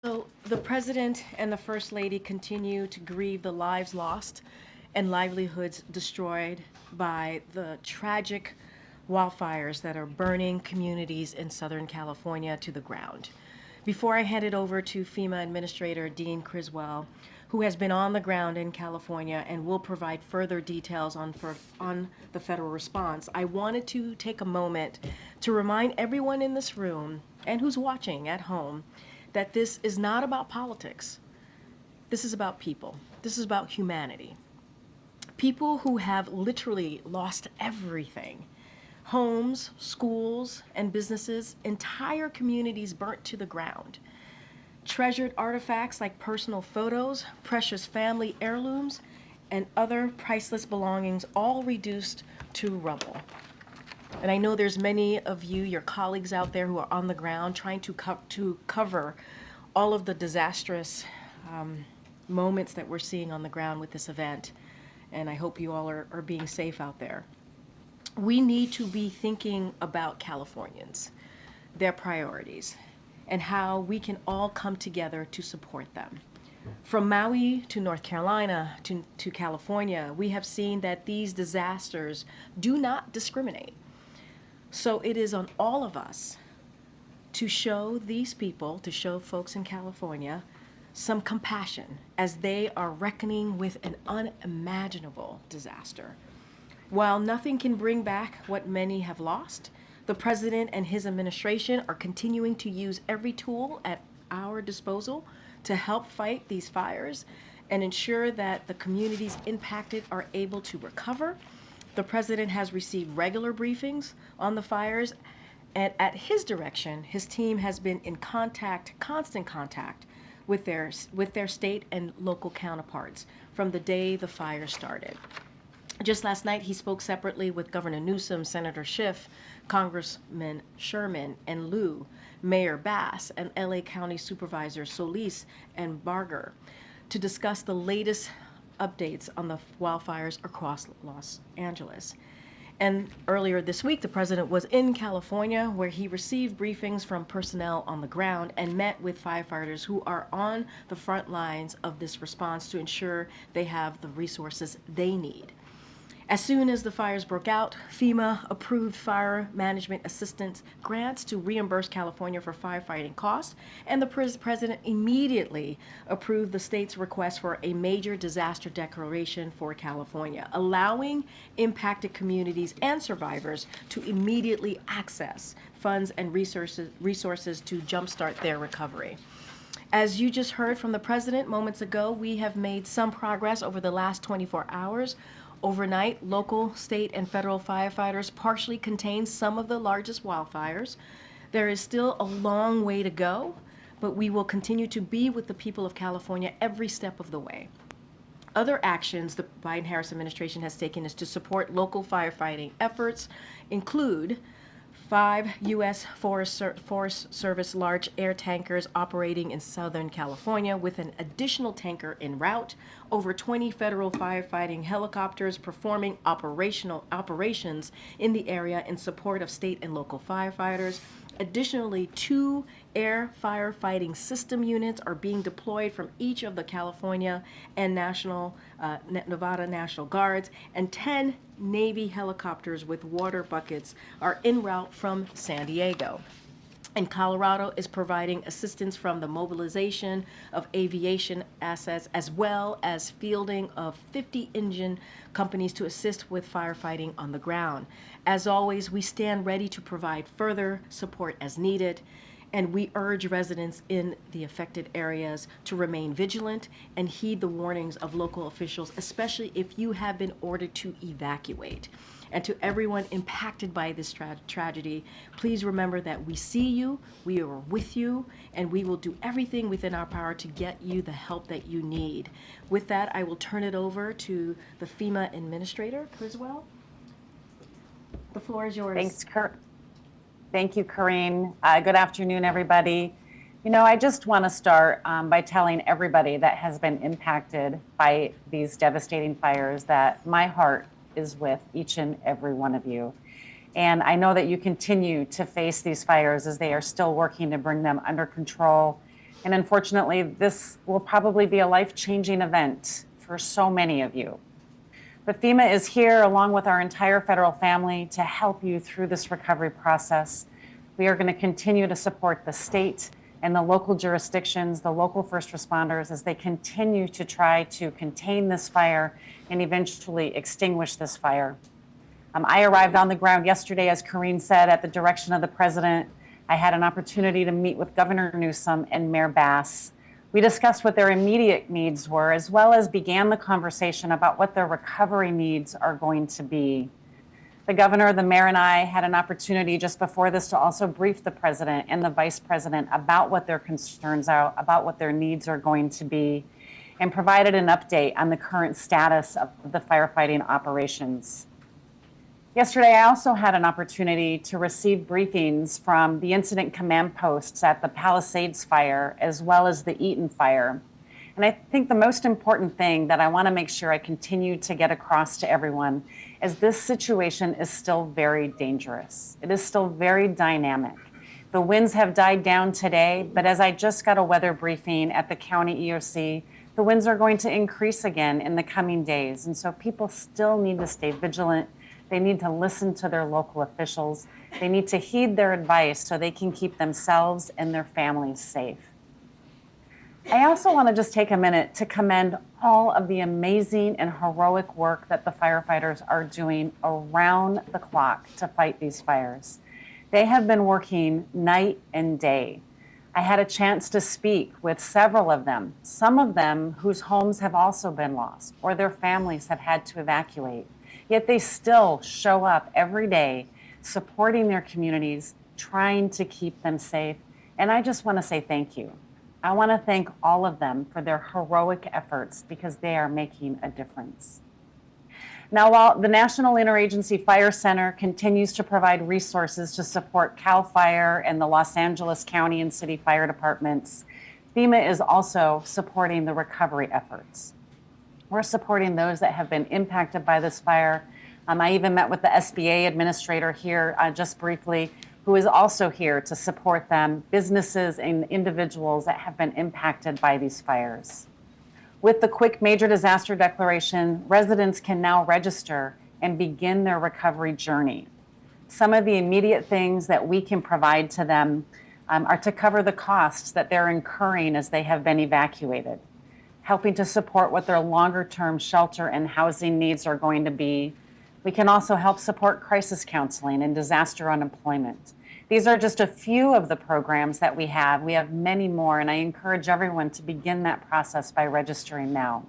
So the President and the First Lady continue to grieve the lives lost and livelihoods destroyed by the tragic wildfires that are burning communities in Southern California to the ground. Before I hand it over to FEMA Administrator Dean Criswell, who has been on the ground in California and will provide further details on the federal response, I wanted to take a moment to remind everyone in this room and who's watching at home that this is not about politics. This is about people. This is about humanity. People who have literally lost everything: homes, schools, and businesses, entire communities burnt to the ground. Treasured artifacts like personal photos, precious family heirlooms, and other priceless belongings all reduced to rubble. And I know there's many of you, your colleagues out there, who are on the ground trying to cover all of the disastrous moments that we're seeing on the ground with this event. And I hope you all are being safe out there. We need to be thinking about Californians, their priorities, and how we can all come together to support them. From Maui to North Carolina to California, we have seen that these disasters do not discriminate. So it is on all of us to show these people, to show folks in California, some compassion as they are reckoning with an unimaginable disaster. While nothing can bring back what many have lost, the president and his administration are continuing to use every tool at our disposal to help fight these fires and ensure that the communities impacted are able to recover. The president has received regular briefings on the fires, and at his direction, his team has been in constant contact with their state and local counterparts from the day the fire started. Just last night, he spoke separately with Governor Newsom, Senator Schiff, Congressman Sherman and Lieu, Mayor Bass, and LA County Supervisors Solis and Barger to discuss the latest updates on the wildfires across Los Angeles. And earlier this week, the president was in California, where he received briefings from personnel on the ground and met with firefighters who are on the front lines of this response to ensure they have the resources they need. As soon as the fires broke out, FEMA approved fire management assistance grants to reimburse California for firefighting costs, and the president immediately approved the state's request for a major disaster declaration for California, allowing impacted communities and survivors to immediately access funds and resources to jumpstart their recovery. As you just heard from the president moments ago, we have made some progress over the last 24 hours. Overnight, local, state, and federal firefighters partially contained some of the largest wildfires. There is still a long way to go, but we will continue to be with the people of California every step of the way. Other actions the Biden-Harris administration has taken is to support local firefighting efforts include 5 U.S. Forest Service large air tankers operating in Southern California with an additional tanker en route, over 20 federal firefighting helicopters performing operations in the area in support of state and local firefighters. Additionally, 2 air firefighting system units are being deployed from each of the California and Nevada National Guards, and 10 Navy helicopters with water buckets are en route from San Diego. And Colorado is providing assistance from the mobilization of aviation assets as well as fielding of 50 engine companies to assist with firefighting on the ground. As always, we stand ready to provide further support as needed, and we urge residents in the affected areas to remain vigilant and heed the warnings of local officials, especially if you have been ordered to evacuate. And to everyone impacted by this tragedy, please remember that we see you, we are with you, and we will do everything within our power to get you the help that you need. With that, I will turn it over to the FEMA Administrator, Criswell. The floor is yours. Thank you, Corrine. Good afternoon, everybody. You know, I just want to start by telling everybody that has been impacted by these devastating fires that my heart is with each and every one of you. And I know that you continue to face these fires as they are still working to bring them under control And unfortunately, this will probably be a life-changing event for so many of you. But FEMA is here along with our entire federal family to help you through this recovery process. We are going to continue to support the state and the local jurisdictions, the local first responders, as they continue to try to contain this fire and eventually extinguish this fire. I arrived on the ground yesterday, as Karine said, at the direction of the president. I had an opportunity to meet with Governor Newsom and Mayor Bass. We discussed what their immediate needs were, as well as began the conversation about what their recovery needs are going to be. The governor, the mayor, and I had an opportunity just before this to also brief the president and the vice president about what their concerns are, about what their needs are going to be, and provided an update on the current status of the firefighting operations. Yesterday, I also had an opportunity to receive briefings from the incident command posts at the Palisades fire, as well as the Eaton fire. And I think the most important thing that I want to make sure I continue to get across to everyone is this situation is still very dangerous. It is still very dynamic. The winds have died down today, but as I just got a weather briefing at the county EOC, the winds are going to increase again in the coming days. And so people still need to stay vigilant. They need to listen to their local officials. They need to heed their advice so they can keep themselves and their families safe. I also want to just take a minute to commend all of the amazing and heroic work that the firefighters are doing around the clock to fight these fires. They have been working night and day. I had a chance to speak with several of them, some of them whose homes have also been lost or their families have had to evacuate. Yet they still show up every day, supporting their communities, trying to keep them safe. And I just want to say thank you. I want to thank all of them for their heroic efforts because they are making a difference. Now, while the National Interagency Fire Center continues to provide resources to support CAL FIRE and the Los Angeles County and City Fire Departments, FEMA is also supporting the recovery efforts. We're supporting those that have been impacted by this fire. I even met with the SBA administrator here just briefly, who is also here to support them, businesses and individuals that have been impacted by these fires. With the quick major disaster declaration, residents can now register and begin their recovery journey. Some of the immediate things that we can provide to them are to cover the costs that they're incurring as they have been evacuated, helping to support what their longer-term shelter and housing needs are going to be. We can also help support crisis counseling and disaster unemployment. These are just a few of the programs that we have. We have many more, and I encourage everyone to begin that process by registering now.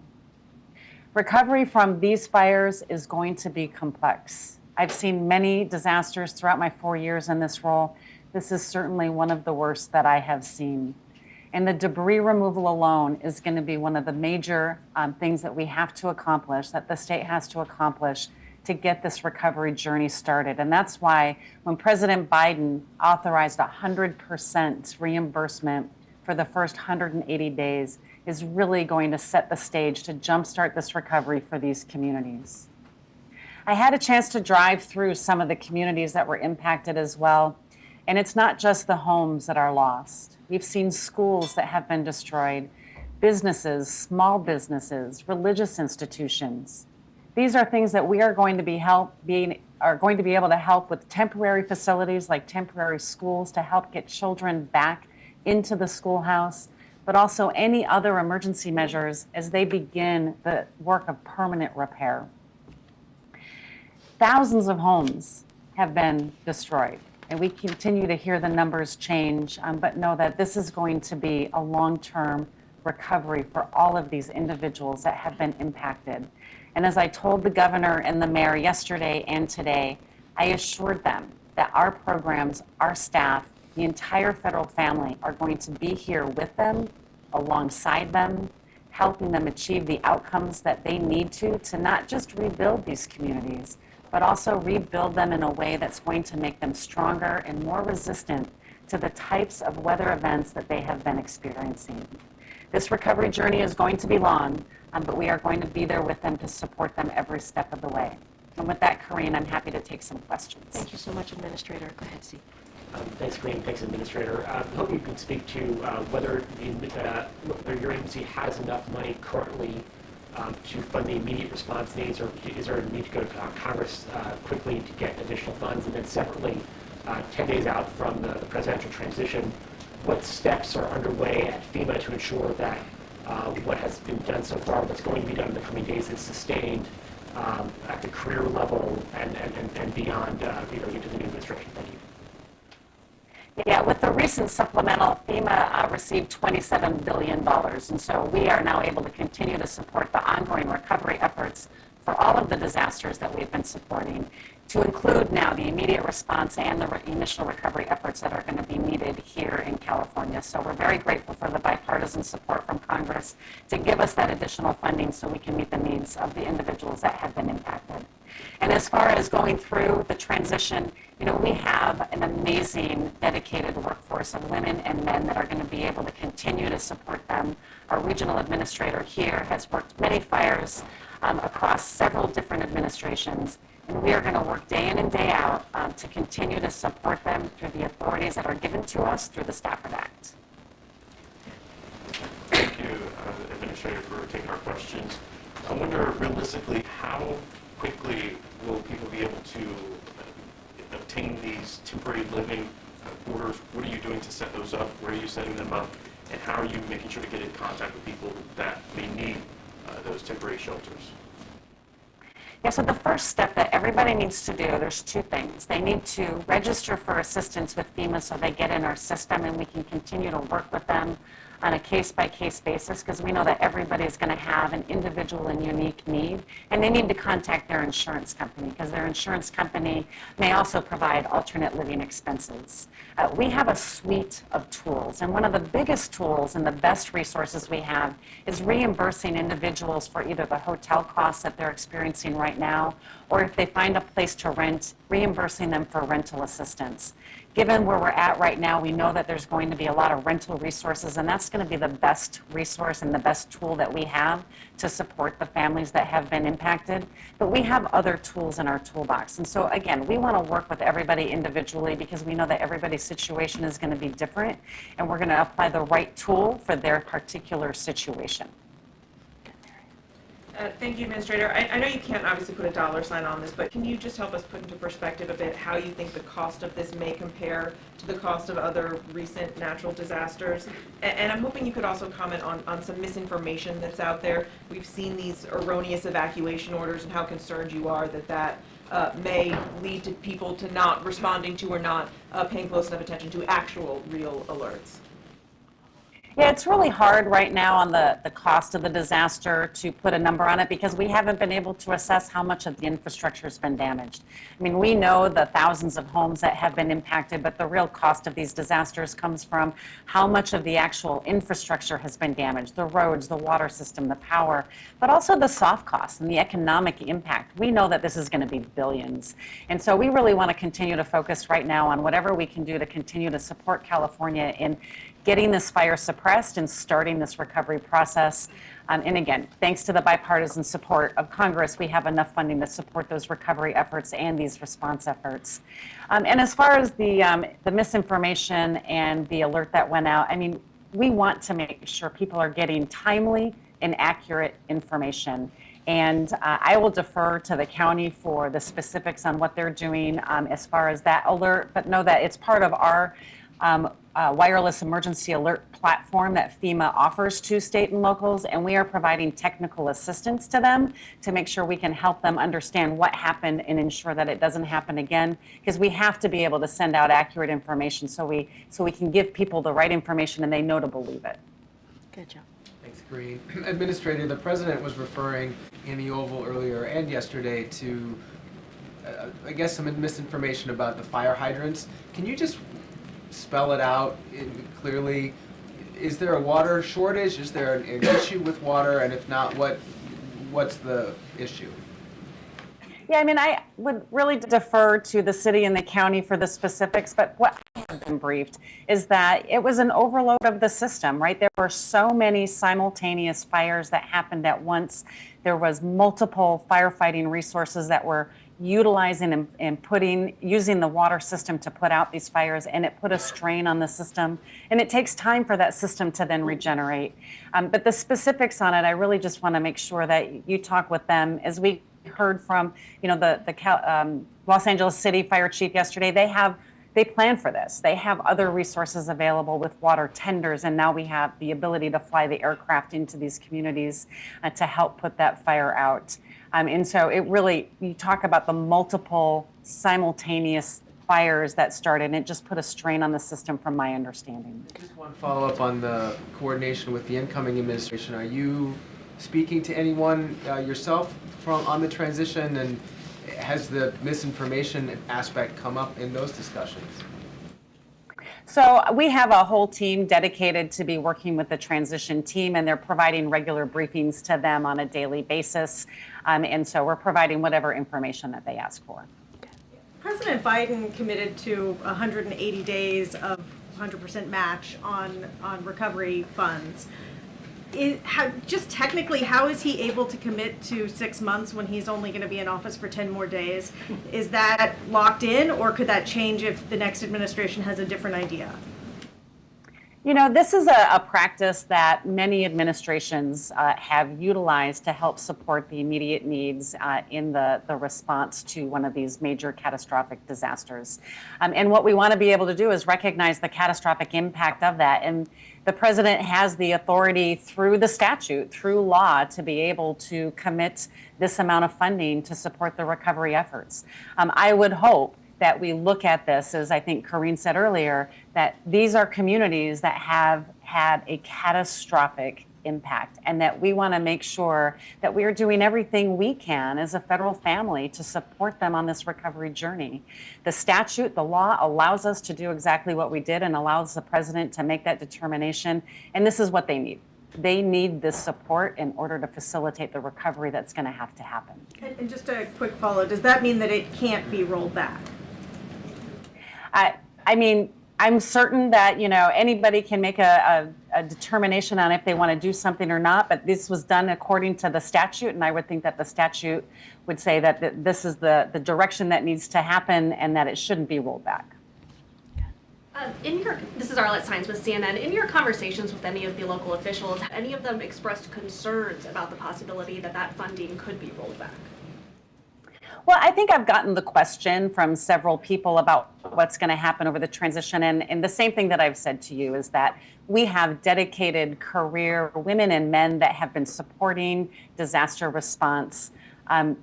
Recovery from these fires is going to be complex. I've seen many disasters throughout my 4 years in this role. This is certainly one of the worst that I have seen. And the debris removal alone is going to be one of the major things that we have to accomplish, that the state has to accomplish to get this recovery journey started. And that's why when President Biden authorized 100% reimbursement for the first 180 days is really going to set the stage to jumpstart this recovery for these communities. I had a chance to drive through some of the communities that were impacted as well. And it's not just the homes that are lost. We've seen schools that have been destroyed, businesses, small businesses, religious institutions. These are things that we are going to be able to help with temporary facilities like temporary schools to help get children back into the schoolhouse, but also any other emergency measures as they begin the work of permanent repair. Thousands of homes have been destroyed. And we continue to hear the numbers change, but know that this is going to be a long-term recovery for all of these individuals that have been impacted. And as I told the governor and the mayor yesterday and today, I assured them that our programs, our staff, the entire federal family are going to be here with them, alongside them, helping them achieve the outcomes that they need to not just rebuild these communities, but also rebuild them in a way that's going to make them stronger and more resistant to the types of weather events that they have been experiencing. This recovery journey is going to be long, but we are going to be there with them to support them every step of the way. And with that, Karine, I'm happy to take some questions. Thank you so much, Administrator. Go ahead, Z. Thanks, Green. Thanks, Administrator. I hope you could speak to whether your agency has enough money currently to fund the immediate response needs, or is there a need to go to Congress quickly to get additional funds? And then separately, 10 days out from the presidential transition, what steps are underway at FEMA to ensure that what has been done so far, what's going to be done in the coming days, is sustained at the career level and beyond, into the new administration? Thank you. Yeah, with the recent supplemental, FEMA received $27 billion. And so we are now able to continue to support the ongoing recovery efforts for all of the disasters that we've been supporting, to include now the immediate response and the initial recovery efforts that are going to be needed here in California. So we're very grateful for the bipartisan support from Congress to give us that additional funding so we can meet the needs of the individuals that have been impacted. And as far as going through the transition, we have an amazing dedicated workforce of women and men that are going to be able to continue to support them. Our regional administrator here has worked many fires across several different administrations, and we are going to work day in and day out to continue to support them through the authorities that are given to us through the Stafford Act. Thank you, Administrator, for taking our questions. I wonder, realistically, how quickly will people be able to obtain these temporary living orders? What are you doing to set those up? Where are you setting them up? And how are you making sure to get in contact with people that may need those temporary shelters? Yeah, so the first step that everybody needs to do, there's two things. They need to register for assistance with FEMA so they get in our system and we can continue to work with them on a case-by-case basis, because we know that everybody is going to have an individual and unique need, and they need to contact their insurance company, because their insurance company may also provide alternate living expenses. We have a suite of tools, and one of the biggest tools and the best resources we have is reimbursing individuals for either the hotel costs that they're experiencing right now, or if they find a place to rent, reimbursing them for rental assistance. Given where we're at right now, we know that there's going to be a lot of rental resources, and that's going to be the best resource and the best tool that we have to support the families that have been impacted. But we have other tools in our toolbox. And so, again, we want to work with everybody individually because we know that everybody's situation is going to be different, and we're going to apply the right tool for their particular situation. Thank you, Administrator. I know you can't obviously put a dollar sign on this, but can you just help us put into perspective a bit how you think the cost of this may compare to the cost of other recent natural disasters? And I'm hoping you could also comment on some misinformation that's out there. We've seen these erroneous evacuation orders and how concerned you are that may lead to people to not responding to or not paying close enough attention to actual real alerts. Yeah, it's really hard right now on the cost of the disaster to put a number on it because we haven't been able to assess how much of the infrastructure has been damaged. I mean, we know the thousands of homes that have been impacted, but the real cost of these disasters comes from how much of the actual infrastructure has been damaged, the roads, the water system, the power, but also the soft costs and the economic impact. We know that this is going to be billions. And so we really want to continue to focus right now on whatever we can do to continue to support California in getting this fire suppressed and starting this recovery process. And again, thanks to the bipartisan support of Congress, we have enough funding to support those recovery efforts and these response efforts. And as far as the misinformation and the alert that went out, I mean, we want to make sure people are getting timely and accurate information. And I will defer to the county for the specifics on what they're doing as far as that alert, but know that it's part of our wireless emergency alert platform that FEMA offers to state and locals, and we are providing technical assistance to them to make sure we can help them understand what happened and ensure that it doesn't happen again, because we have to be able to send out accurate information so we can give people the right information and they know to believe it. Good job. Thanks, Green. Administrator, the President was referring in the Oval earlier and yesterday to, I guess, some misinformation about the fire hydrants. Can you just spell it out clearly? Is there a water shortage? Is there an issue with water? And if not, what's the issue? Yeah, I mean, I would really defer to the city and the county for the specifics, but what I have been briefed is that it was an overload of the system, right? There were so many simultaneous fires that happened at once. There was multiple firefighting resources that were utilizing and using the water system to put out these fires, and it put a strain on the system. And it takes time for that system to then regenerate. But the specifics on it, I really just want to make sure that you talk with them. As we heard from, the Los Angeles City Fire Chief yesterday, they plan for this. They have other resources available with water tenders, and now we have the ability to fly the aircraft into these communities to help put that fire out. And so it really, you talk about the multiple simultaneous fires that started, and it just put a strain on the system from my understanding. Just one follow-up on the coordination with the incoming administration. Are you speaking to anyone yourself on the transition, and has the misinformation aspect come up in those discussions? So we have a whole team dedicated to be working with the transition team, and they're providing regular briefings to them on a daily basis. And so we're providing whatever information that they ask for. President Biden committed to 180 days of 100% match on recovery funds. Just technically, how is he able to commit to 6 months when he's only going to be in office for 10 more days? Is that locked in, or could that change if the next administration has a different idea? This is a practice that many administrations have utilized to help support the immediate needs in the response to one of these major catastrophic disasters. And what we want to be able to do is recognize the catastrophic impact of that. And the president has the authority through the statute, through law, to be able to commit this amount of funding to support the recovery efforts. I would hope that we look at this, as I think Corinne said earlier, that these are communities that have had a catastrophic impact, and that we want to make sure that we are doing everything we can as a federal family to support them on this recovery journey. The statute, the law, allows us to do exactly what we did and allows the president to make that determination, and this is what they need. They need this support in order to facilitate the recovery that's going to have to happen. And just a quick follow, does that mean that it can't be rolled back? I mean, I'm certain that, anybody can make a determination on if they want to do something or not, but this was done according to the statute, and I would think that the statute would say that this is the direction that needs to happen and that it shouldn't be rolled back. This is Arlette Sines with CNN. In your conversations with any of the local officials, have any of them expressed concerns about the possibility that that funding could be rolled back? Well, I think I've gotten the question from several people about what's going to happen over the transition. And the same thing that I've said to you is that we have dedicated career women and men that have been supporting disaster response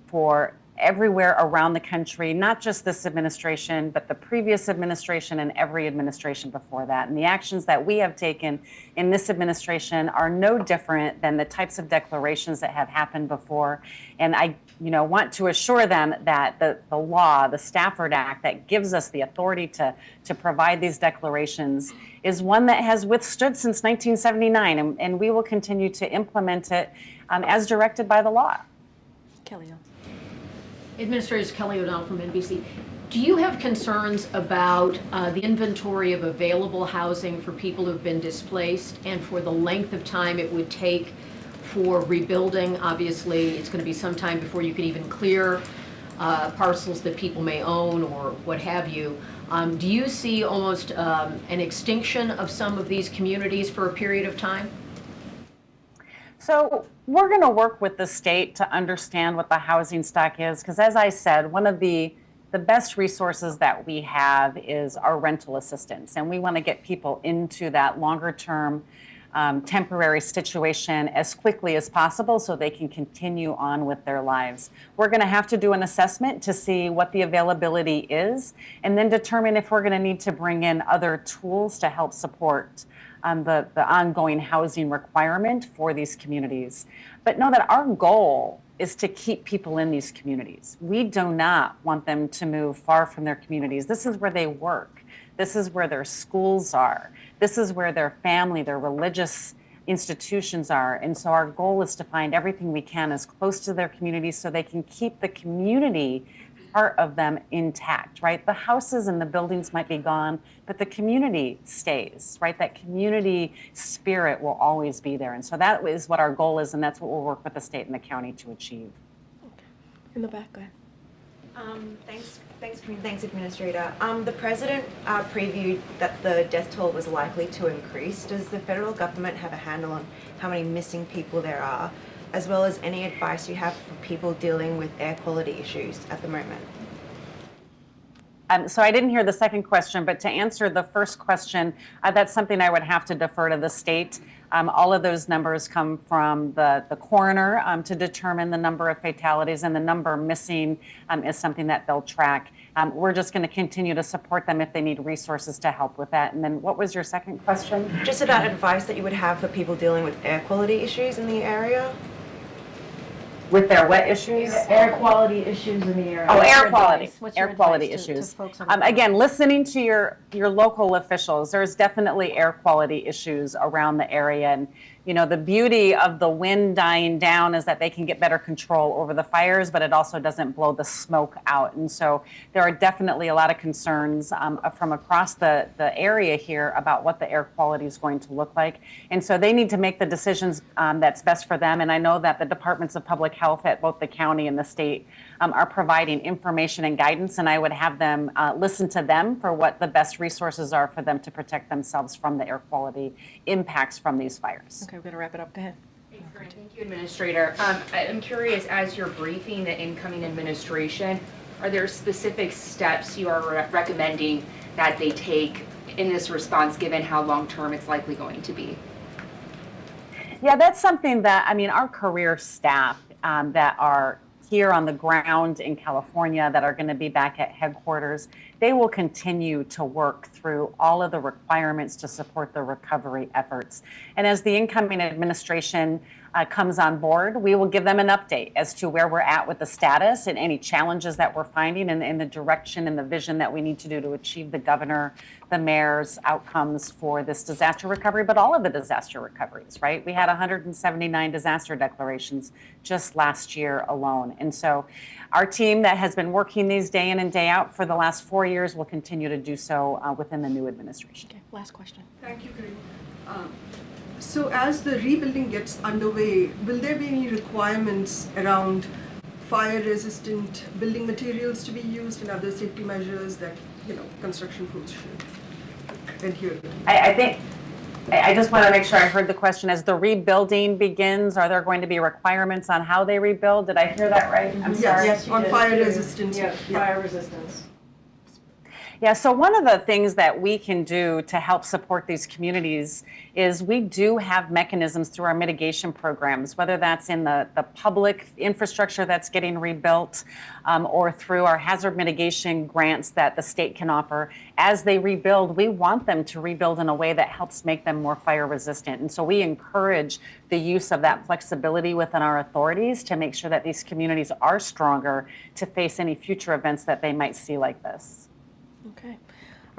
for everywhere around the country, not just this administration, but the previous administration and every administration before that. And the actions that we have taken in this administration are no different than the types of declarations that have happened before. And I want to assure them that the law, the Stafford Act, that gives us the authority to provide these declarations is one that has withstood since 1979, and we will continue to implement it as directed by the law. Kelly. Administrator Kelly O'Donnell from NBC. Do you have concerns about the inventory of available housing for people who've been displaced and for the length of time it would take for rebuilding? Obviously, it's going to be some time before you can even clear parcels that people may own or what have you. Do you see almost an extinction of some of these communities for a period of time? So we're going to work with the state to understand what the housing stock is, because as I said, one of the best resources that we have is our rental assistance, and we want to get people into that longer term temporary situation as quickly as possible so they can continue on with their lives. We're going to have to do an assessment to see what the availability is, and then determine if we're going to need to bring in other tools to help support the ongoing housing requirement for these communities. But know that our goal is to keep people in these communities. We do not want them to move far from their communities. This is where they work. This is where their schools are. This is where their family, their religious institutions are. And so our goal is to find everything we can as close to their communities so they can keep the community part of them intact, right? The houses and the buildings might be gone, but the community stays, right? That community spirit will always be there. And so that is what our goal is, and that's what we'll work with the state and the county to achieve. In the back, go ahead. Thanks, Corinne. Thanks, Administrator. The President previewed that the death toll was likely to increase. Does the federal government have a handle on how many missing people there are, as well as any advice you have for people dealing with air quality issues at the moment? So I didn't hear the second question, but to answer the first question, that's something I would have to defer to the state. All of those numbers come from the coroner to determine the number of fatalities, and the number missing is something that they'll track. We're just going to continue to support them if they need resources to help with that. And then what was your second question? Just about advice that you would have for people dealing with air quality issues in the area? With their what issues? Air quality issues in the area. Oh, What's air your quality, advice? What's air your quality advice to issues. folks on the Again, listening to your local officials, there's definitely air quality issues around the area. And, you know, the beauty of the wind dying down is that they can get better control over the fires, but it also doesn't blow the smoke out. And so there are definitely a lot of concerns from across the area here about what the air quality is going to look like. And so they need to make the decisions that's best for them. And I know that the departments of public health at both the county and the state are providing information and guidance, and I would have them listen to them for what the best resources are for them to protect themselves from the air quality impacts from these fires. Okay, we're going to wrap it up. Go ahead. Thank you, Administrator. I'm curious, as you're briefing the incoming administration, are there specific steps you are recommending that they take in this response, given how long-term it's likely going to be? Yeah, that's something that, I mean, our career staff that are here on the ground in California that are going to be back at headquarters, they will continue to work through all of the requirements to support the recovery efforts. And as the incoming administration comes on board, we will give them an update as to where we're at with the status and any challenges that we're finding and the direction and the vision that we need to do to achieve the governor, the mayor's outcomes for this disaster recovery, but all of the disaster recoveries, right? We had 179 disaster declarations just last year alone. And so our team that has been working these day in and day out for the last 4 years will continue to do so within the new administration. Okay, last question. Thank you, Corinne. So as the rebuilding gets underway, will there be any requirements around fire-resistant building materials to be used and other safety measures that, you know, construction crews should adhere to? I just want to make sure I heard the question. As the rebuilding begins, are there going to be requirements on how they rebuild? Did I hear that right? I'm sorry. Yes, on fire resistance. Yeah, fire resistance. Yeah, so one of the things that we can do to help support these communities is we do have mechanisms through our mitigation programs, whether that's in the public infrastructure that's getting rebuilt or through our hazard mitigation grants that the state can offer. As they rebuild, we want them to rebuild in a way that helps make them more fire resistant. And so we encourage the use of that flexibility within our authorities to make sure that these communities are stronger to face any future events that they might see like this. Okay.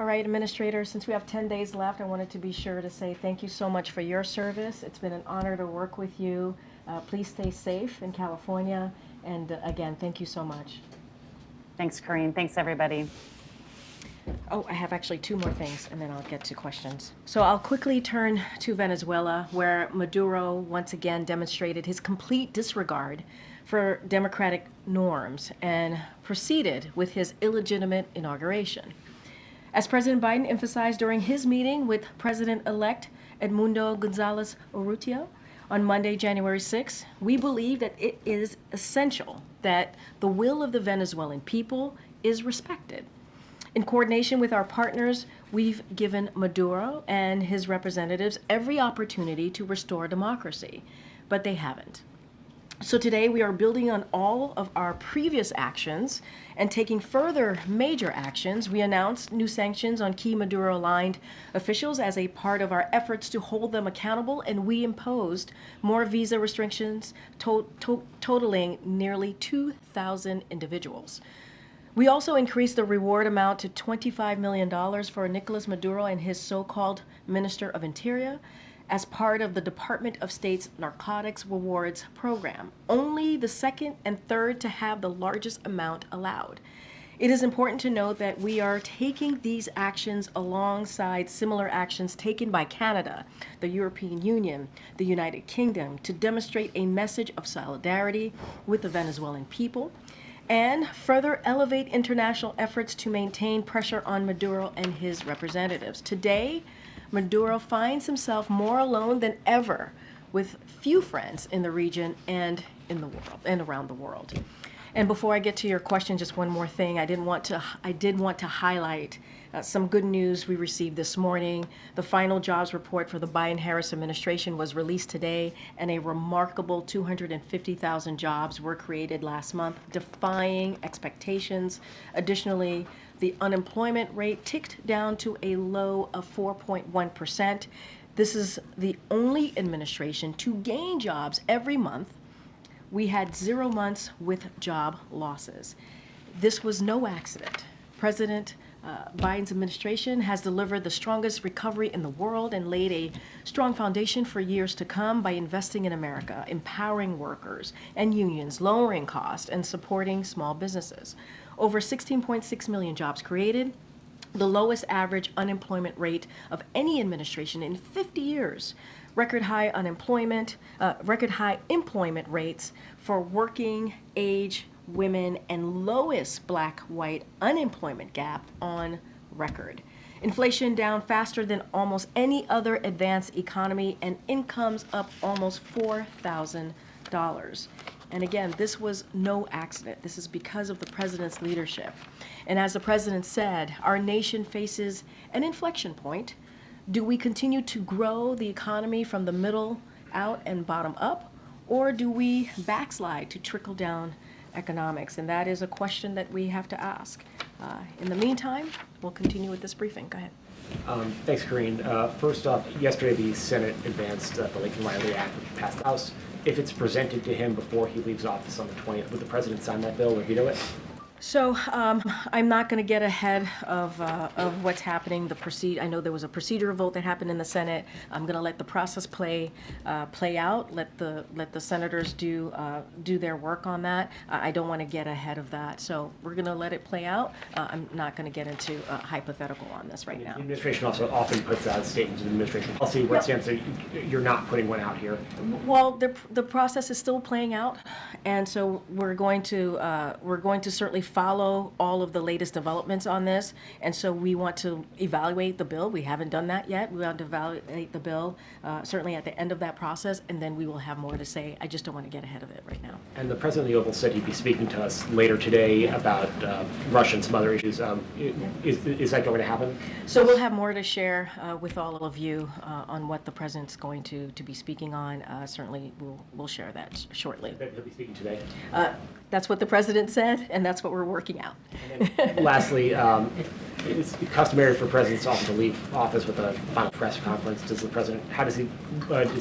All right, Administrator, since we have 10 days left, I wanted to be sure to say thank you so much for your service. It's been an honor to work with you. Please stay safe in California. And again, thank you so much. Thanks, Corinne. Thanks, everybody. Oh, I have actually two more things, and then I'll get to questions. So I'll quickly turn to Venezuela, where Maduro once again demonstrated his complete disregard for democratic norms and proceeded with his illegitimate inauguration. As President Biden emphasized during his meeting with President-elect Edmundo Gonzalez Urrutia on Monday, January 6, we believe that it is essential that the will of the Venezuelan people is respected. In coordination with our partners, we've given Maduro and his representatives every opportunity to restore democracy, but they haven't. So today we are building on all of our previous actions and taking further major actions. We announced new sanctions on key Maduro-aligned officials as a part of our efforts to hold them accountable, and we imposed more visa restrictions totaling nearly 2,000 individuals. We also increased the reward amount to $25 million for Nicolas Maduro and his so-called Minister of Interior as part of the Department of State's Narcotics Rewards program, only the second and third to have the largest amount allowed. It is important to note that we are taking these actions alongside similar actions taken by Canada, the European Union, the United Kingdom, to demonstrate a message of solidarity with the Venezuelan people. and further elevate international efforts to maintain pressure on Maduro and his representatives. Today, Maduro finds himself more alone than ever, with few friends in the region and in the world and around the world. And before I get to your question, just one more thing. I did want to highlight some good news we received this morning. The final jobs report for the Biden-Harris administration was released today, and a remarkable 250,000 jobs were created last month, defying expectations. Additionally, the unemployment rate ticked down to a low of 4.1%. This is the only administration to gain jobs every month. We had 0 months with job losses. This was no accident. President Biden's administration has delivered the strongest recovery in the world and laid a strong foundation for years to come by investing in America, empowering workers and unions, lowering costs, and supporting small businesses. Over 16.6 million jobs created, the lowest average unemployment rate of any administration in 50 years. Record high employment rates for working age women, and lowest black-white unemployment gap on record. Inflation down faster than almost any other advanced economy, and incomes up almost $4,000. And again, this was no accident. This is because of the president's leadership. And as the president said, our nation faces an inflection point. Do we continue to grow the economy from the middle out and bottom up, or do we backslide to trickle down economics? And that is a question that we have to ask. In the meantime, we'll continue with this briefing. Go ahead. Thanks, Karine. First off, yesterday the Senate advanced the Lincoln-Riley Act, which passed the House. If it's presented to him before he leaves office on the 20th, would the president sign that bill or veto it? So I'm not going to get ahead of what's happening. I know there was a procedural vote that happened in the Senate. I'm going to let the process play out. Let the senators do their work on that. I don't want to get ahead of that. So we're going to let it play out. I'm not going to get into a hypothetical on this right now. The administration also often puts out statements of administration policy where it stands that you're not putting one out here. Well, the process is still playing out, and so we're going to certainly follow all of the latest developments on this, and so we want to evaluate the bill. We haven't done that yet. We want to evaluate the bill certainly at the end of that process, and then we will have more to say. I just don't want to get ahead of it right now. And the president of the Oval said he'd be speaking to us later today about Russia and some other issues. Is that going to happen? So we'll have more to share with all of you on what the president's going to be speaking on. Certainly, we'll share that shortly. He'll be speaking today. That's what the president said, and that's what we're working out. And then lastly, it's customary for presidents often to leave office with a final press conference. Does the president, does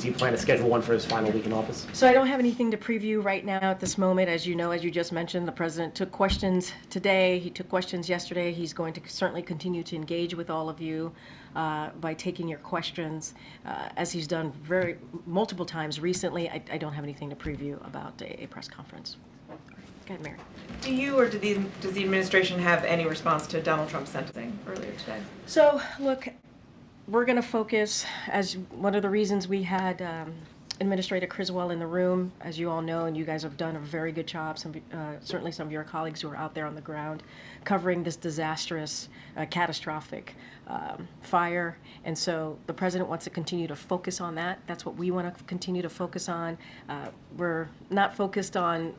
he plan to schedule one for his final week in office? So I don't have anything to preview right now at this moment. As you know, as you just mentioned, the president took questions today. He took questions yesterday. He's going to certainly continue to engage with all of you by taking your questions, as he's done multiple times recently. I don't have anything to preview about a press conference. Go ahead, Mary. Do you or does the administration have any response to Donald Trump's sentencing earlier today? So, look, we're going to focus, as one of the reasons we had Administrator Criswell in the room, as you all know, and you guys have done a very good job, certainly some of your colleagues who are out there on the ground, covering this disastrous, catastrophic fire. And so the president wants to continue to focus on that. That's what we want to continue to focus on. We're not focused on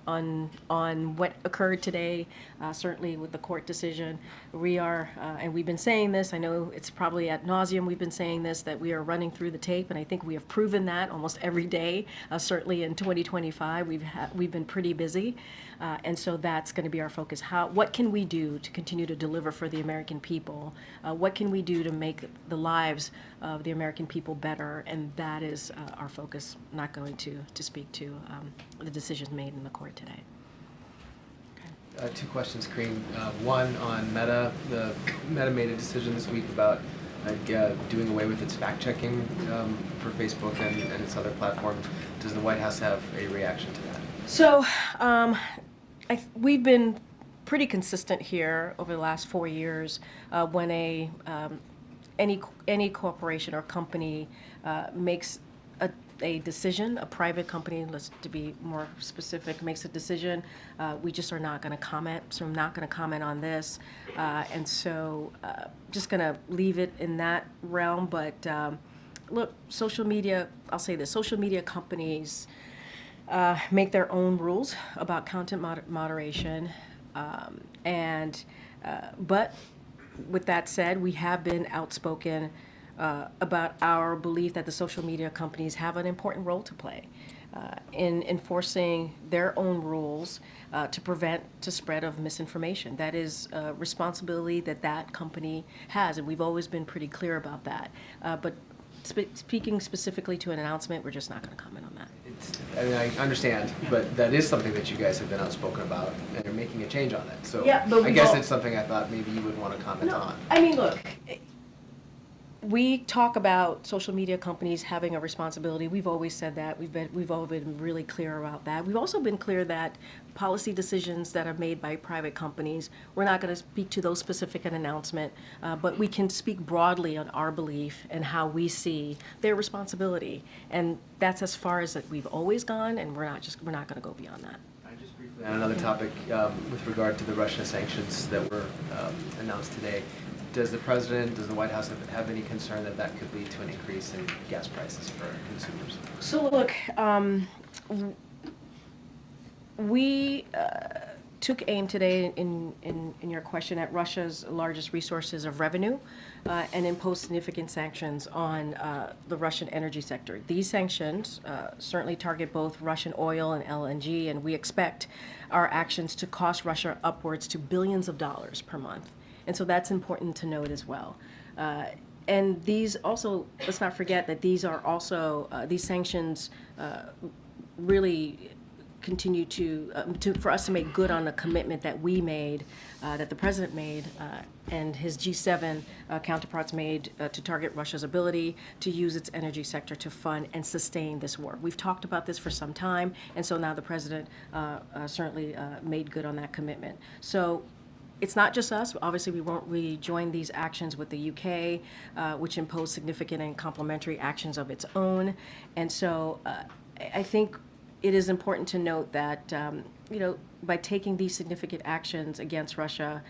what occurred today, certainly with the court decision. We are, and we've been saying this, I know it's probably ad nauseum, we've been saying this, that we are running through the tape, and I think we have proven that almost every day. Certainly in 2025, we've been pretty busy, and so that's going to be our focus. What can we do to continue to deliver for the American people? What can we do to make the lives of the American people better? And that is our focus. Not going to speak to the decisions made in the court today. Two questions, Karine. One on Meta. Meta made a decision this week about doing away with its fact-checking for Facebook and its other platforms. Does the White House have a reaction to that? So we've been pretty consistent here over the last 4 years when any corporation or company makes a decision, a private company, to be more specific, makes a decision, we just are not going to comment. So I'm not going to comment on this. And so just going to leave it in that realm. But look, social media, I'll say this, social media companies make their own rules about content moderation. But with that said, we have been outspoken about our belief that the social media companies have an important role to play in enforcing their own rules to prevent the spread of misinformation. That is a responsibility that that company has, and we've always been pretty clear about that. But speaking specifically to an announcement, we're just not going to comment on that. I mean, I understand, but that is something that you guys have been outspoken about, and you're making a change on it. So Yeah, but I we've guess all- it's something I thought maybe you would want to comment on. I mean, look, we talk about social media companies having a responsibility. We've always said that. We've all been really clear about that. We've also been clear that policy decisions that are made by private companies, we're not going to speak to those specific an announcement, but we can speak broadly on our belief and how we see their responsibility. And that's as far as that we've always gone, and we're not going to go beyond that. Just briefly on another topic, with regard to the Russia sanctions that were announced today, does the President, does the White House have any concern that that could lead to an increase in gas prices for consumers? So look, we took aim today in your question at Russia's largest resources of revenue and imposed significant sanctions on the Russian energy sector. These sanctions certainly target both Russian oil and LNG, and we expect our actions to cost Russia upwards to billions of dollars per month. And so that's important to note as well. And these also, let's not forget that these are also, these sanctions really continue for us to make good on the commitment that we made, that the President made, and his G7 counterparts made to target Russia's ability to use its energy sector to fund and sustain this war. We've talked about this for some time, and so now the President certainly made good on that commitment. So it's not just us. Obviously, we joined these actions with the UK, which imposed significant and complementary actions of its own. And so I think it is important to note that, by taking these significant actions against Russia,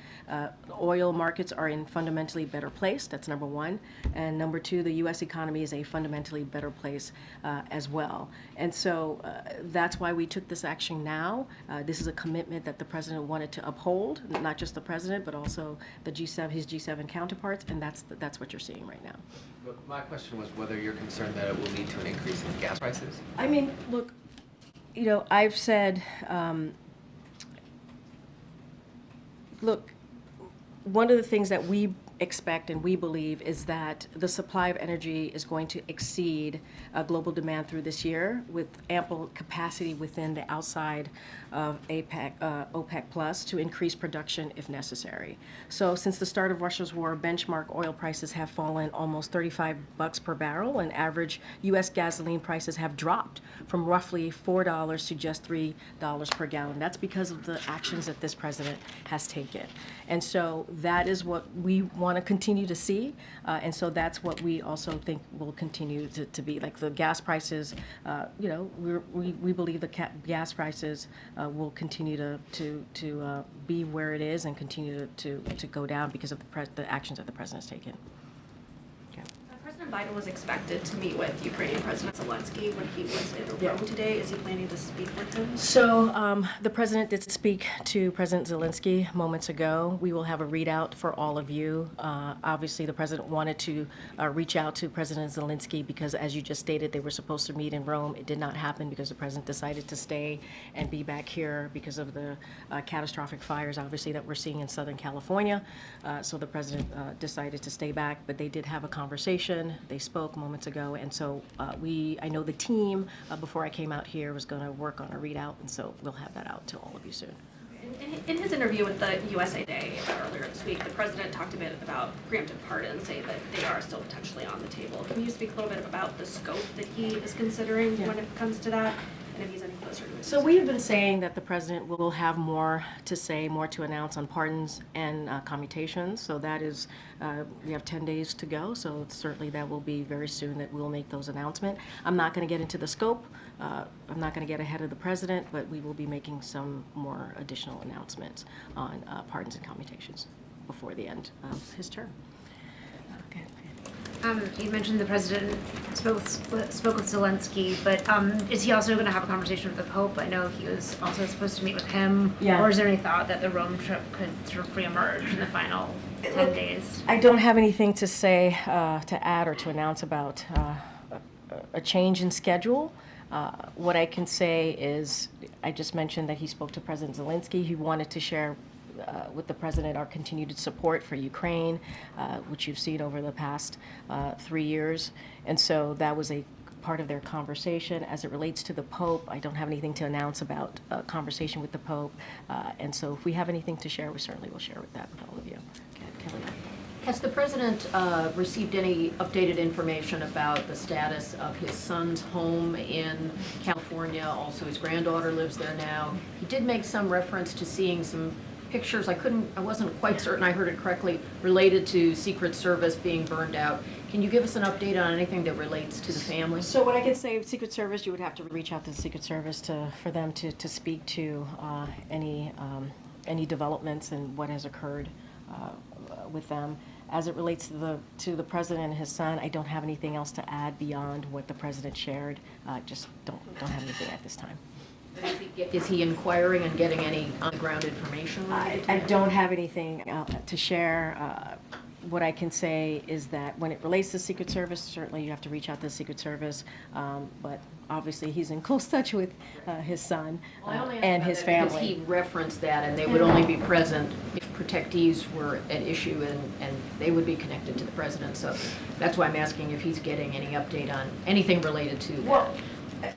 oil markets are in fundamentally better place. That's number one. And number two, the U.S. economy is a fundamentally better place as well. And so that's why we took this action now. This is a commitment that the President wanted to uphold, not just the President, but also the G7, his G7 counterparts, and that's what you're seeing right now. But my question was whether you're concerned that it will lead to an increase in gas prices. I mean, look, I've said, look, one of the things that we expect and we believe is that the supply of energy is going to exceed global demand through this year with ample capacity within the outside of OPEC Plus to increase production if necessary. So since the start of Russia's war, benchmark oil prices have fallen almost $35 per barrel, and average U.S. gasoline prices have dropped from roughly $4 to just $3 per gallon. That's because of the actions that this President has taken. And so that is what we want to continue to see, and so that's what we also think will continue to be. Like the gas prices, we believe the gas prices will continue to be where it is and continue to go down because of the actions that the President's taken. President Biden was expected to meet with Ukrainian President Zelensky when he was in Rome today. Is he planning to speak with him? So the President did speak to President Zelensky moments ago. We will have a readout for all of you. Obviously, the President wanted to reach out to President Zelensky because, as you just stated, they were supposed to meet in Rome. It did not happen because the President decided to stay and be back here because of the catastrophic fires, obviously, that we're seeing in Southern California. So the President decided to stay back, but they did have a conversation. They spoke moments ago, and so I know the team, before I came out here, was going to work on a readout, and so we'll have that out to all of you soon. In his interview with the USA Today earlier this week, the President talked a bit about preemptive pardons, saying that they are still potentially on the table. Can you speak a little bit about the scope that he is considering when it comes to that? and if he's any closer to it. So we have been saying that the president will have more to say, more to announce on pardons and commutations. So that is, we have 10 days to go. So certainly that will be very soon that we'll make those announcements. I'm not going to get into the scope. I'm not going to get ahead of the president, but we will be making some more additional announcements on pardons and commutations before the end of his term. Okay. You mentioned the president spoke with Zelensky, but is he also going to have a conversation with the Pope? I know he was also supposed to meet with him. Yeah. Or is there any thought that the Rome trip could sort of reemerge in the final 10 days? I don't have anything to say, to add or to announce about a change in schedule. What I can say is, I just mentioned that he spoke to President Zelensky. He wanted to share with the president our continued support for Ukraine, which you've seen over the past 3 years. And so that was a part of their conversation. As it relates to the Pope, I don't have anything to announce about a conversation with the Pope. And so if we have anything to share, we certainly will share with that with all of you. Okay, Kelly. Has the president received any updated information about the status of his son's home in California? Also, his granddaughter lives there now. He did make some reference to seeing some pictures. I wasn't quite certain I heard it correctly, related to Secret Service being burned out. Can you give us an update on anything that relates to the family? So what I can say, Secret Service, you would have to reach out to the Secret Service for them to speak to any developments and what has occurred with them. As it relates to the president and his son, I don't have anything else to add beyond what the president shared. Just don't have anything at this time. Is he inquiring and getting any on-the-ground information related to I that? don't have anything to share. What I can say is that when it relates to Secret Service, certainly you have to reach out to the Secret Service, but obviously he's in close touch with his son and his family. Because he referenced that, and they would only be present if protectees were at issue, and they would be connected to the president. So that's why I'm asking if he's getting any update on anything related to that. Well,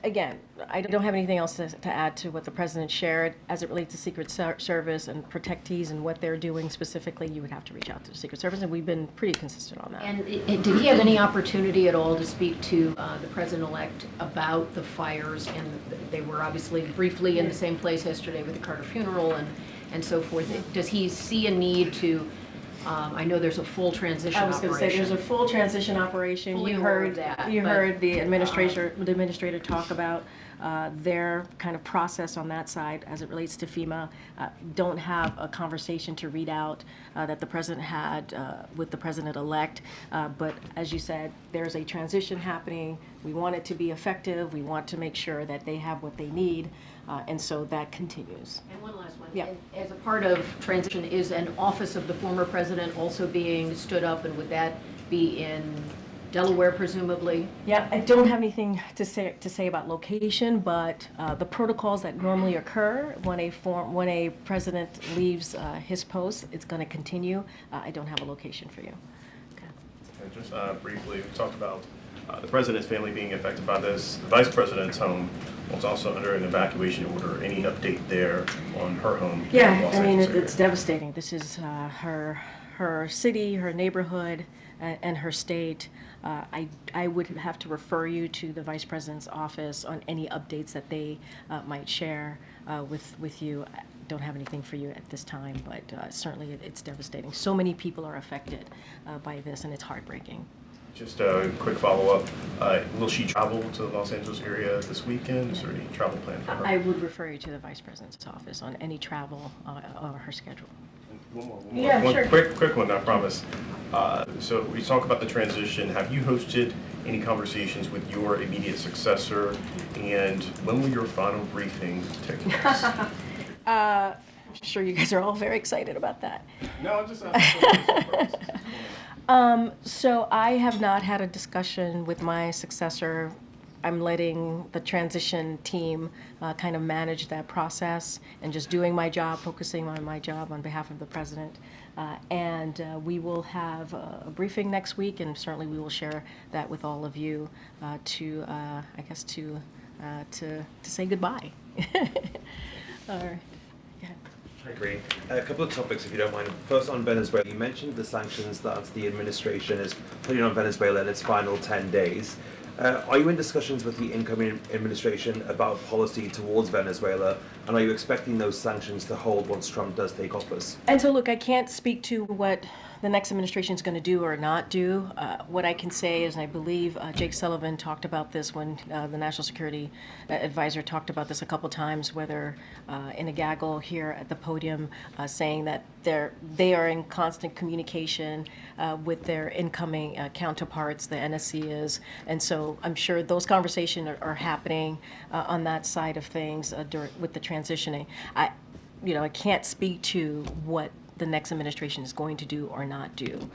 again, I don't have anything else to add to what the president shared. As it relates to Secret Service and protectees and what they're doing specifically, you would have to reach out to the Secret Service, and we've been pretty consistent on that. And did he have any opportunity at all to speak to the president-elect about the fires? And they were obviously briefly in the same place yesterday with the Carter funeral and so forth. Does he see a need to, I know there's a full transition I was going to say, there's a full transition operation. Fully You aware of heard that, you but, heard the administrator talk about their kind of process on that side as it relates to FEMA. Don't have a conversation to read out that the president had with the president-elect. But as you said, there's a transition happening. We want it to be effective. We want to make sure that they have what they need. And so that continues. And one last one. Yeah. As a part of transition, is an office of the former president also being stood up, and would that be in Delaware presumably? Yeah, I don't have anything to say about location, but the protocols that normally occur when a president leaves his post, it's going to continue. I don't have a location for you. Okay. And just briefly, we talked about the president's family being affected by this. The vice president's home was also under an evacuation order. Any update there on her home? in Yeah, Los I mean, Angeles area? it's devastating. This is her city, her neighborhood, and her state. I would have to refer you to the vice president's office on any updates that they might share with you. I don't have anything for you at this time, but certainly it's devastating. So many people are affected by this, and it's heartbreaking. Just a quick follow-up. Will she travel to the Los Angeles area this weekend? Is there any travel plan for her? I would refer you to the vice president's office on any travel or her schedule. One more. Yeah, One sure. quick one, I promise. So we talk about the transition. Have you hosted any conversations with your immediate successor? And when will your final briefing take place? I'm sure you guys are all very excited about that. No, I'm just So I have not had a discussion with my successor. I'm letting the transition team kind of manage that process and just doing my job, focusing on my job on behalf of the president. And we will have a briefing next week, and certainly we will share that with all of you to say goodbye. All right. I agree. A couple of topics, if you don't mind. First, on Venezuela, you mentioned the sanctions that the administration is putting on Venezuela in its final 10 days. Are you in discussions with the incoming administration about policy towards Venezuela, and are you expecting those sanctions to hold once Trump does take office? And so, look, I can't speak to what the next administration is going to do or not do. What I can say is, and I believe Jake Sullivan talked about this when the National Security Advisor talked about this a couple times, whether in a gaggle here at the podium, saying that they are in constant communication with their incoming counterparts, the NSC is, and so I'm sure those conversations are happening on that side of things with the transitioning. I can't speak to what the next administration is going to do or not do,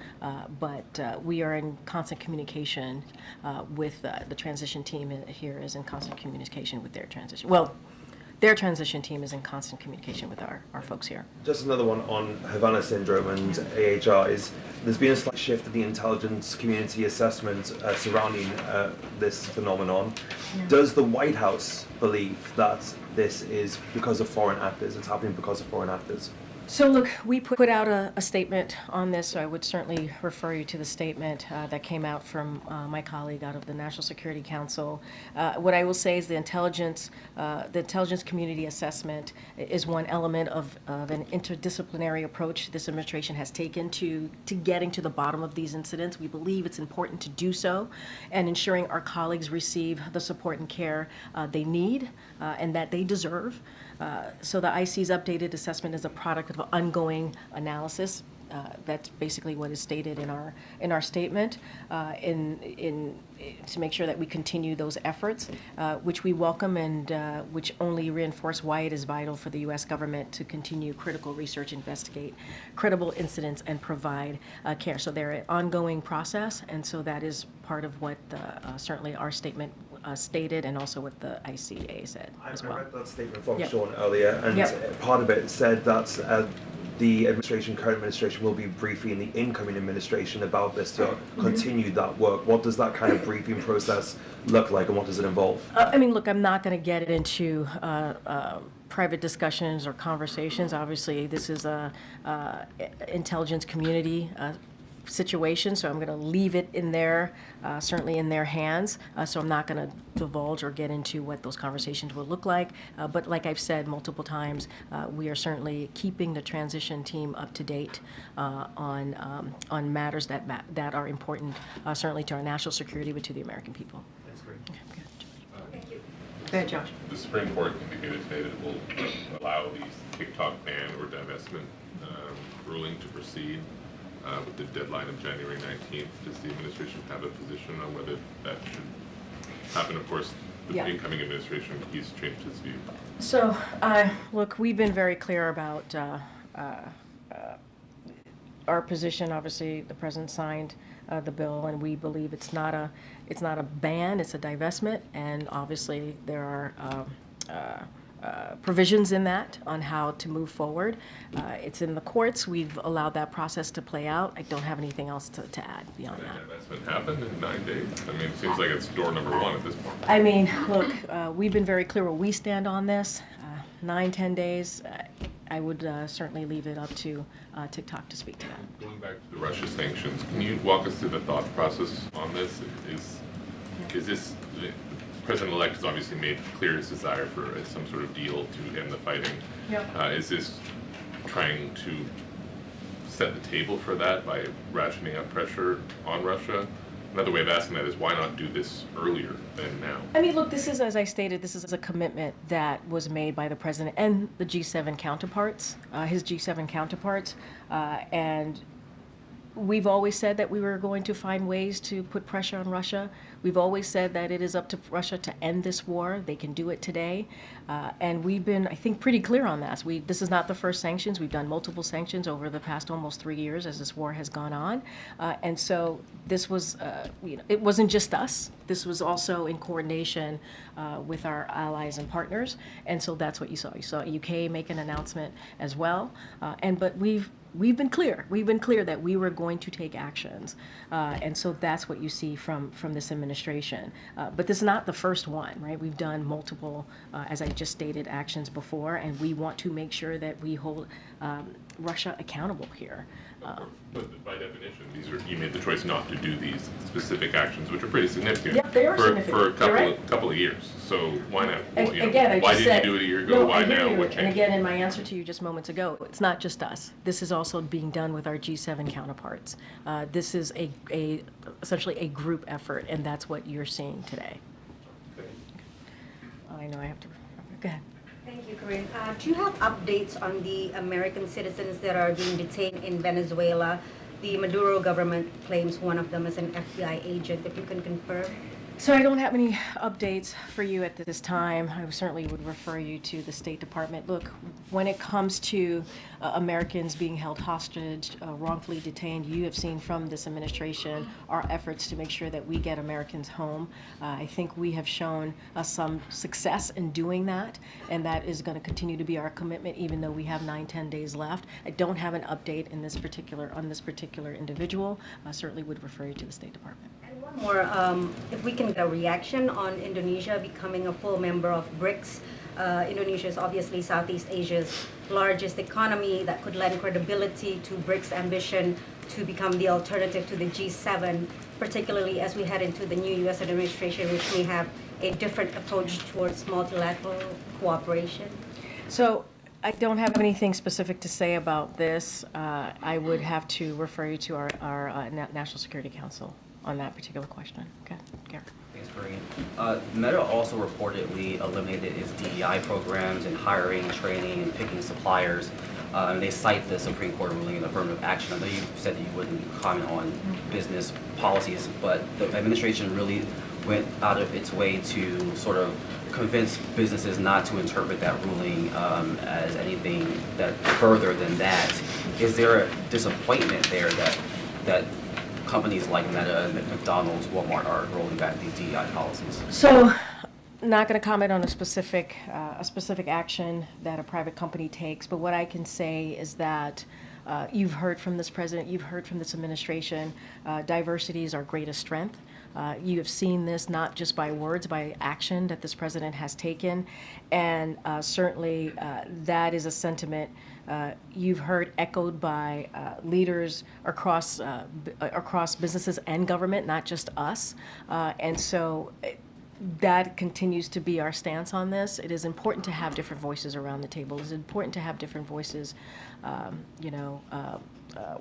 but we are in constant communication with the transition team here is in constant communication with their transition. Well, their transition team is in constant communication with our folks here. Just another one on Havana syndrome and AHIs. There's been a slight shift in the intelligence community assessment surrounding this phenomenon. Yeah. Does the White House believe that this is because of foreign actors? It's happening because of foreign actors? So look, we put out a statement on this, so I would certainly refer you to the statement that came out from my colleague out of the National Security Council. What I will say is the intelligence community assessment is one element of an interdisciplinary approach this administration has taken to getting to the bottom of these incidents. We believe it's important to do so and ensuring our colleagues receive the support and care they need and that they deserve. So the IC's updated assessment is a product of ongoing analysis. That's basically what is stated in our statement, to make sure that we continue those efforts, which we welcome and which only reinforce why it is vital for the U.S. government to continue critical research, investigate credible incidents, and provide care. So they're an ongoing process, and so that is part of what certainly our statement stated, and also what the ICA said as well. I read that statement from Yep. Sean earlier, and Yep. part of it said that the current administration will be briefing the incoming administration about this to continue that work. What does that kind of briefing process look like, and what does it involve? I mean, look, I'm not going to get into private discussions or conversations. Obviously, this is a intelligence community situation, so I'm going to leave it in there, certainly in their hands. So I'm not going to divulge or get into what those conversations will look like. But like I've said multiple times, we are certainly keeping the transition team up to date on matters that are important, certainly to our national security, but to the American people. That's great. Go ahead, Josh. The Supreme Court indicated today that it will allow the TikTok ban or divestment ruling to proceed with the deadline of January 19th. Does the administration have a position on whether that should happen? Of course, the incoming administration, he's changed his view. So, look, we've been very clear about our position. Obviously, the president signed the bill, and we believe it's not a ban, it's a divestment, and obviously there are provisions in that on how to move forward. It's in the courts. We've allowed that process to play out. I don't have anything else to add beyond that. Divestment happened in 9 days. I mean, it seems like it's door number one at this point. I mean, look, we've been very clear where we stand on this. 9-10 days. I would certainly leave it up to TikTok to speak to that. Going back to the Russia sanctions, can you walk us through the thought process on this? Is this, the President-elect has obviously made clear his desire for some sort of deal to end the fighting. Yep. Is this trying to set the table for that by ratcheting up pressure on Russia? Another way of asking that is, why not do this earlier than now? I mean, look, this is, as I stated, this is a commitment that was made by the president and the G7 counterparts, his G7 counterparts, and we've always said that we were going to find ways to put pressure on Russia. We've always said that it is up to Russia to end this war. They can do it today. And we've been, I think, pretty clear on that. This is not the first sanctions. We've done multiple sanctions over the past almost 3 years as this war has gone on. And so this was, it wasn't just us. This was also in coordination with our allies and partners. And so that's what you saw. You saw UK make an announcement as well. But we've been clear. We've been clear that we were going to take actions, and so that's what you see from this administration. But this is not the first one, right? We've done multiple, as I just stated, actions before, and we want to make sure that we hold Russia accountable here. But by definition, you made the choice not to do these specific actions, which are pretty significant. Yep, they are for significant. a You're right. couple of years. So why not? And Well, you know, again, I why just didn't said. you do it a year ago? No, Why I hear now? you. What And changed? again, in my answer to you just moments ago, it's not just us. This is also being done with our G7 counterparts. This is essentially a group effort, and that's what you're seeing today. I know I have to. Go ahead. Thank you, Corinne. Do you have updates on the American citizens that are being detained in Venezuela? The Maduro government claims one of them is an FBI agent, if you can confirm. So I don't have any updates for you at this time. I certainly would refer you to the State Department. Look, when it comes to Americans being held hostage, wrongfully detained, you have seen from this administration our efforts to make sure that we get Americans home. I think we have shown some success in doing that, and that is going to continue to be our commitment, even though we have 9-10 days left. I don't have an update on this particular individual. I certainly would refer you to the State Department. And one more, if we can get a reaction on Indonesia becoming a full member of BRICS. Indonesia is obviously Southeast Asia's largest economy that could lend credibility to BRICS' ambition to become the alternative to the G7, particularly as we head into the new U.S. administration, which may have a different approach towards multilateral cooperation. So I don't have anything specific to say about this. I would have to refer you to our National Security Council on that particular question. Okay, Garrett. Thanks, Corinne. Meta also reportedly eliminated its DEI programs in hiring, training, and picking suppliers. And they cite the Supreme Court ruling in affirmative action. I know you said that you wouldn't comment on business policies, but the administration really went out of its way to sort of convince businesses not to interpret that ruling as anything that further than that. Is there a disappointment there that companies like Meta, McDonald's, Walmart are rolling back these DEI policies? So, not going to comment on a specific action that a private company takes, but what I can say is that you've heard from this president, you've heard from this administration, diversity is our greatest strength. You have seen this not just by words, by action that this president has taken, and certainly that is a sentiment you've heard echoed by leaders across businesses and government, not just us, and so that continues to be our stance on this. It is important to have different voices around the table. It's important to have different voices,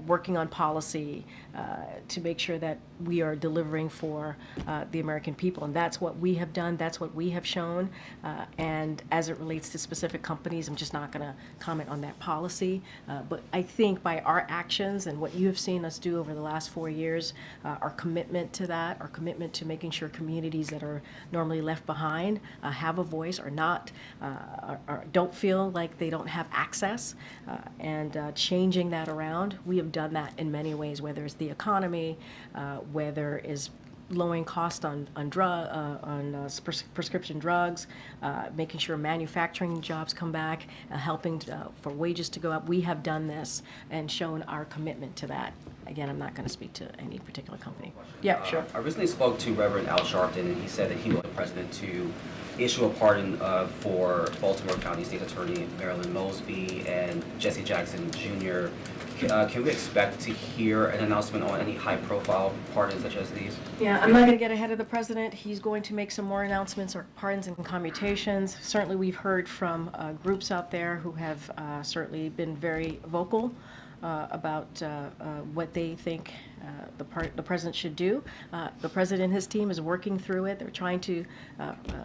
working on policy to make sure that we are delivering for the American people. And that's what we have done. That's what we have shown. And as it relates to specific companies, I'm just not going to comment on that policy. But I think by our actions and what you have seen us do over the last 4 years, our commitment to that, our commitment to making sure communities that are normally left behind have a voice or not, don't feel like they don't have access, and changing that around. We have done that in many ways, whether it's the economy, whether it's lowering cost on prescription drugs, making sure manufacturing jobs come back, helping for wages to go up. We have done this and shown our commitment to that. Again, I'm not going to speak to any particular company. Yeah, sure. I recently spoke to Reverend Al Sharpton, and he said that he wanted the president to issue a pardon for Baltimore County State Attorney Marilyn Mosby and Jesse Jackson Jr. Can we expect to hear an announcement on any high-profile pardons such as these? Yeah, I'm not going to get ahead of the president. He's going to make some more announcements or pardons and commutations. Certainly, we've heard from groups out there who have certainly been very vocal about what they think the president should do. The president and his team is working through it. They're trying to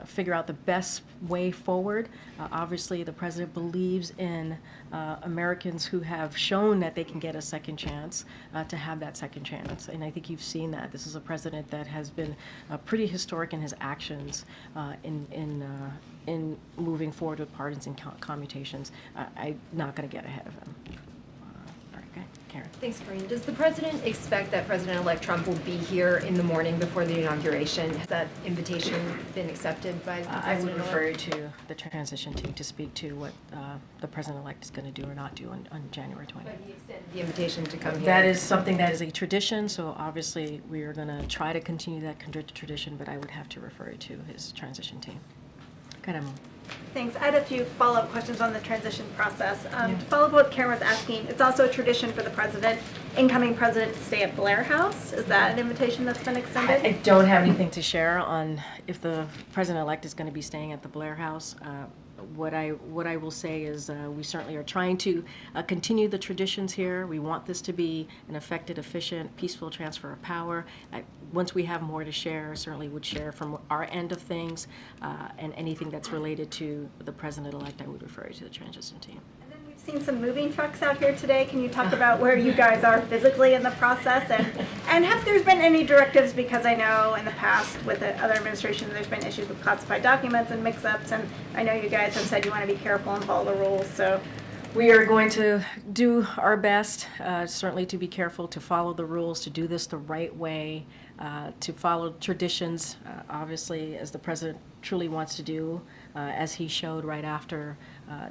figure out the best way forward. Obviously, the president believes in Americans who have shown that they can get a second chance to have that second chance. And I think you've seen that. This is a president that has been pretty historic in his actions in moving forward with pardons and commutations. I'm not going to get ahead of him. Karen. Thanks, Corinne. Does the president expect that President-elect Trump will be here in the morning before the inauguration? Has that invitation been accepted by the president? I would refer you to the transition team to speak to what the president-elect is going to do or not do on January 20th. But he extended the invitation to come here. That is something that is a tradition, so obviously we are going to try to continue that tradition, but I would have to refer you to his transition team. Okay? Karamo. Thanks. I had a few follow-up questions on the transition process. To follow up what Karen was asking, it's also a tradition for the incoming president, to stay at Blair House. Is that an invitation that's been extended? I don't have anything to share on if the president-elect is going to be staying at the Blair House. What I will say is we certainly are trying to continue the traditions here. We want this to be an effective, efficient, peaceful transfer of power. Once we have more to share, certainly would share from our end of things, and anything that's related to the president-elect, I would refer you to the transition team. We've seen some moving trucks out here today. Can you talk about where you guys are physically in the process, and have there been any directives? Because I know in the past with the other administration there's been issues with classified documents and mix-ups, and I know you guys have said you want to be careful and follow the rules. So we are going to do our best, certainly to be careful, to follow the rules, to do this the right way, to follow traditions, obviously, as the president truly wants to do, as he showed right after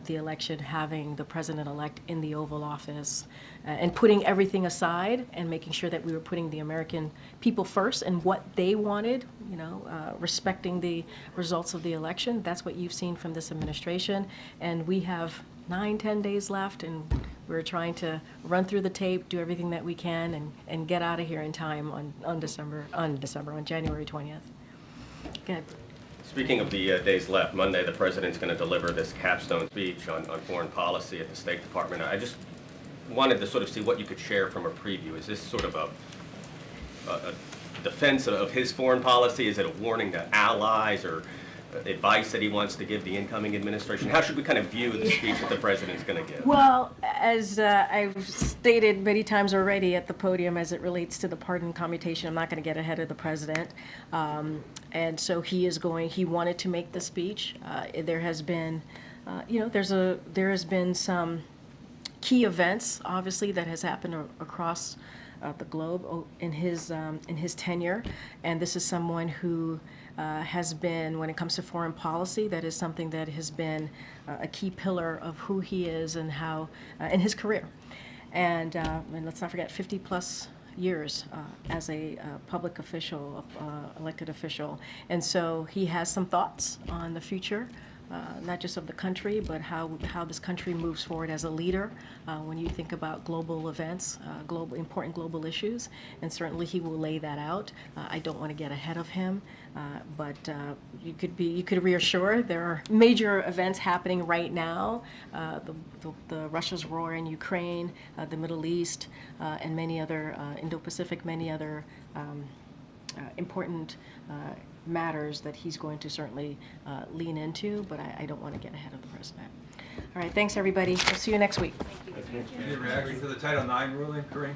the election, having the president-elect in the Oval Office, and putting everything aside and making sure that we were putting the American people first and what they wanted, respecting the results of the election. That's what you've seen from this administration. And we have 9-10 days left, and we're trying to run through the tape, do everything that we can, and get out of here in time on January 20th. Good. Speaking of the days left, Monday the president's going to deliver this capstone speech on foreign policy at the State Department. I just wanted to sort of see what you could share from a preview. Is this sort of a defense of his foreign policy? Is it a warning to allies, or advice that he wants to give the incoming administration? How should we kind of view the speech that the president's going to give? Well, as I've stated many times already at the podium, as it relates to the pardon commutation, I'm not going to get ahead of the president. And so he wanted to make the speech. There has been, there has been some key events, obviously, that has happened across the globe in his tenure. And this is someone who has been, when it comes to foreign policy, that is something that has been a key pillar of who he is and how in his career. And let's not forget, 50+ years as a public official, elected official. And so he has some thoughts on the future, not just of the country, but how this country moves forward as a leader when you think about global events, important global issues, and certainly he will lay that out. I don't want to get ahead of him, but you could reassure there are major events happening right now, the Russia's war in Ukraine, the Middle East, and many other Indo-Pacific, many other important matters that he's going to certainly lean into, but I don't want to get ahead of the president. All right, thanks everybody. We'll see you next week. Any reaction to the Title IX ruling, Kareem?